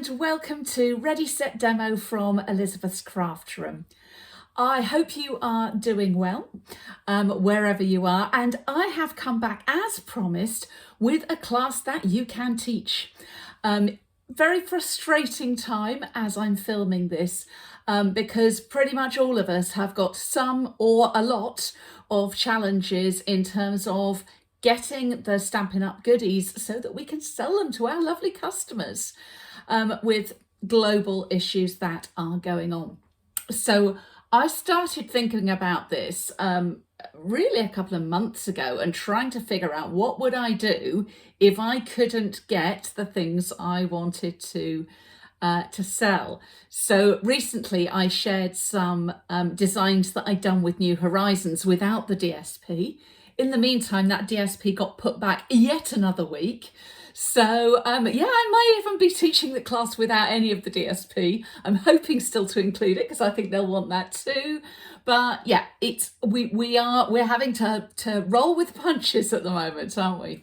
and welcome to Ready Set Demo from Elizabeth's Craft Room. I hope you are doing well wherever you are, and I have come back as promised with a class that you can teach. Very frustrating time as I'm filming this because pretty much all of us have got some or a lot of challenges in terms of getting the Stampin' Up goodies so that we can sell them to our lovely customers with global issues that are going on. So I started thinking about this really a couple of months ago and trying to figure out what would I do if I couldn't get the things I wanted to sell. So recently I shared some designs that I'd done with New Horizons without the DSP. In the meantime, that DSP got put back yet another week. So yeah, I might even be teaching the class without any of the DSP. I'm hoping still to include it because I think they'll want that too. But yeah, we're having to roll with punches at the moment, aren't we?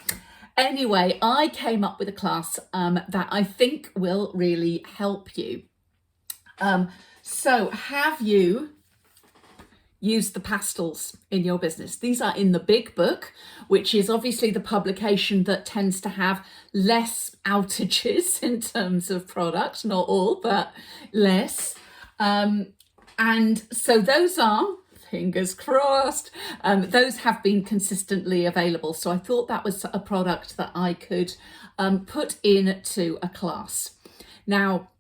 Anyway, I came up with a class that I think will really help you. So have you used the pastels in your business? These are in the big book, which is obviously the publication that tends to have less outages in terms of product, not all, but less. And so those are, fingers crossed, those have been consistently available. So I thought that was a product that I could put into a class. Now,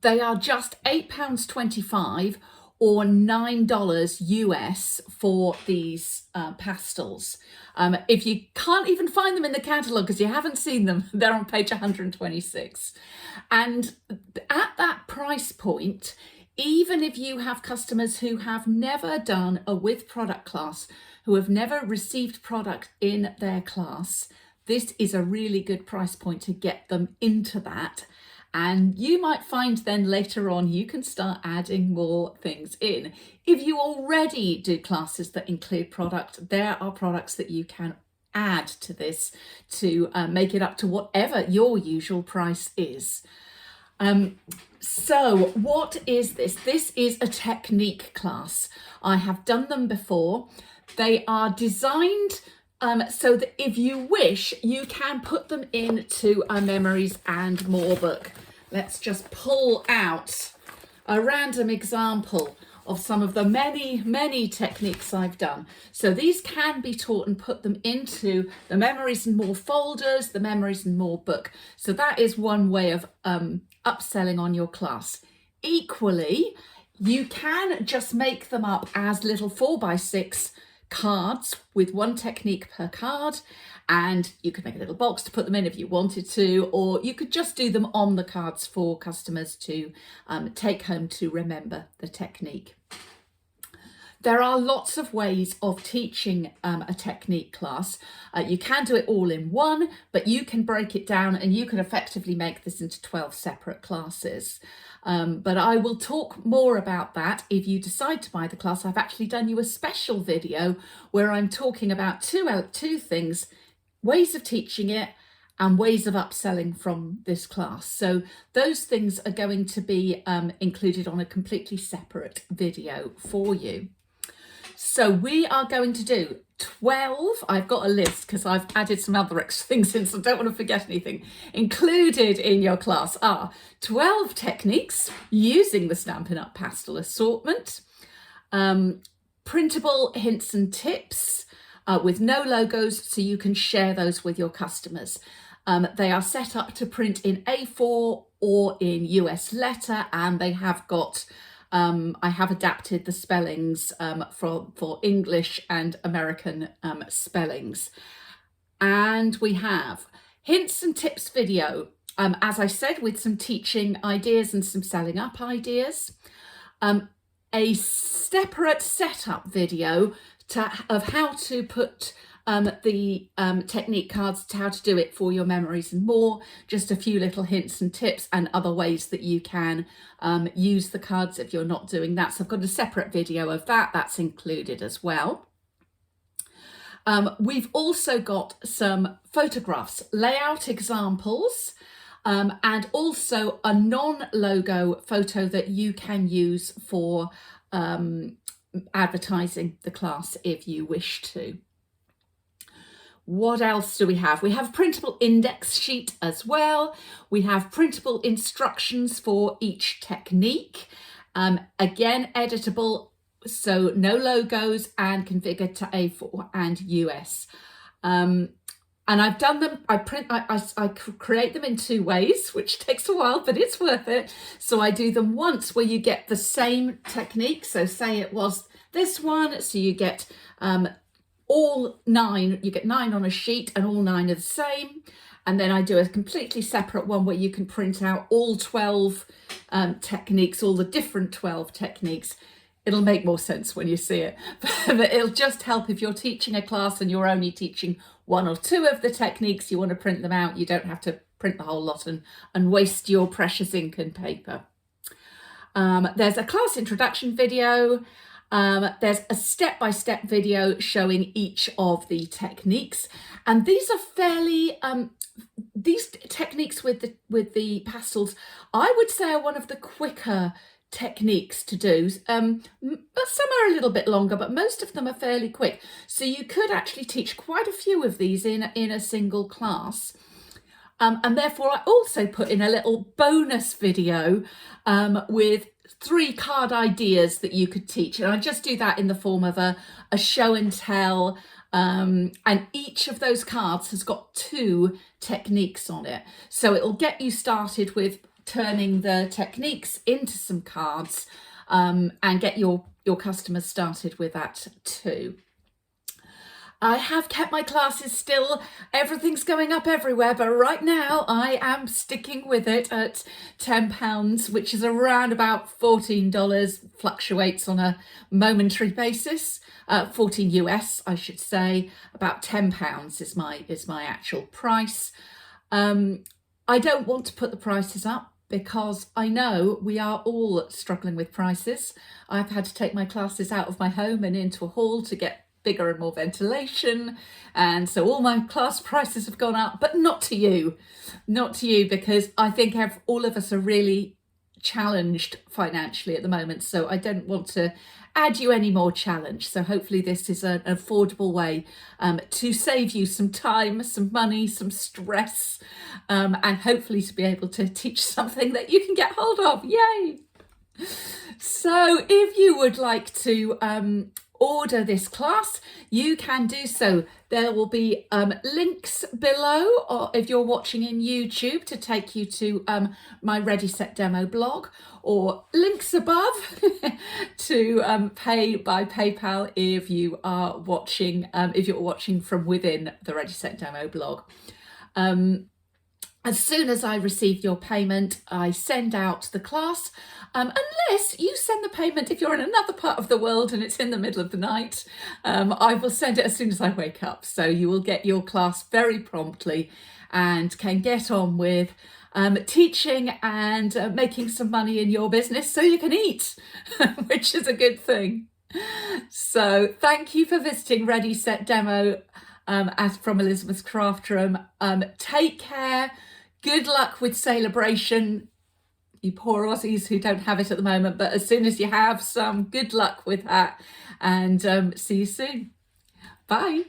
they are just £8.25 or $9 US for these pastels. If you can't even find them in the catalogue because you haven't seen them, they're on page 126. And at that price point, even if you have customers who have never done a with product class, who have never received product in their class, this is a really good price point to get them into that. And you might find then later on you can start adding more things in. If you already do classes that include product, there are products that you can add to this to make it up to whatever your usual price is. So what is this? This is a technique class. I have done them before. They are designed so that if you wish, you can put them into a Memories and More book. Let's just pull out a random example of some of the many techniques I've done. So these can be taught and put them into the Memories and More folders, the Memories and More book. So that is one way of upselling on your class. Equally, you can just make them up as little 4x6 cards with one technique per card, and you could make a little box to put them in if you wanted to, or you could just do them on the cards for customers to take home to remember the technique. There are lots of ways of teaching a technique class. You can do it all in one, but you can break it down and you can effectively make this into 12 separate classes. But I will talk more about that if you decide to buy the class. I've actually done you a special video where I'm talking about two things: ways of teaching it and ways of upselling from this class. So those things are going to be included on a completely separate video for you. So we are going to do 12, I've got a list because I've added some other extra things in, so I don't want to forget anything. Included in your class are 12 techniques using the Stampin' Up pastel assortment, printable hints and tips with no logos so you can share those with your customers. They are set up to print in A4 or in US letter, and they have got I have adapted the spellings for English and American spellings. And we have hints and tips video, as I said, with some teaching ideas and some selling up ideas. A separate setup video of how to put the technique cards, how to do it for your Memories and More, just a few little hints and tips and other ways that you can use the cards if you're not doing that. So I've got a separate video of that, that's included as well. We've also got some photographs, layout examples, and also a non-logo photo that you can use for advertising the class if you wish to. What else do we have? We have a printable index sheet as well. We have printable instructions for each technique. Again, editable, so no logos, and configured to A4 and US. And I've done them, I create them in 2 ways, which takes a while, but it's worth it. So I do them once where you get the same technique. So say it was this one, so you get all 9, you get 9 on a sheet and all 9 are the same. And then I do a completely separate one where you can print out all 12 techniques, all the different 12 techniques. It'll make more sense when you see it, but it'll just help if you're teaching a class and you're only teaching 1 or 2 of the techniques, you want to print them out. You don't have to print the whole lot and waste your precious ink and paper. There's a class introduction video. There's a step-by-step video showing each of the techniques, and these are fairly these techniques with the pastels, I would say, are one of the quicker techniques to do. Some are a little bit longer, but most of them are fairly quick. So you could actually teach quite a few of these in a single class. And therefore I also put in a little bonus video with 3 card ideas that you could teach. And I just do that in the form of a show and tell. And each of those cards has got 2 techniques on it. So it'll get you started with turning the techniques into some cards and get your customers started with that too. I have kept my classes still. Everything's going up everywhere, but right now I am sticking with it at £10, which is around about $14, fluctuates on a momentary basis. 14 US, I should say. About £10 is my actual price. I don't want to put the prices up because I know we are all struggling with prices. I've had to take my classes out of my home and into a hall to get bigger and more ventilation, and so all my class prices have gone up, but not to you, because I think all of us are really challenged financially at the moment, so I don't want to add you any more challenge. So hopefully this is an affordable way to save you some time, some money, some stress, and hopefully to be able to teach something that you can get hold of. Yay! So if you would like to order this class, you can do so. There will be links below, or if you're watching in YouTube, to take you to my Ready Set Demo blog, or links above to pay by PayPal if you are watching if you're watching from within the Ready Set Demo blog. As soon as I receive your payment, I send out the class, unless you send the payment if you're in another part of the world and it's in the middle of the night. I will send it as soon as I wake up. So you will get your class very promptly and can get on with teaching and making some money in your business so you can eat, which is a good thing. So thank you for visiting Ready Set Demo as from Elizabeth's Craft Room. Take care. Good luck with celebration, you poor Aussies who don't have it at the moment, but as soon as you have some, good luck with that, and see you soon. Bye.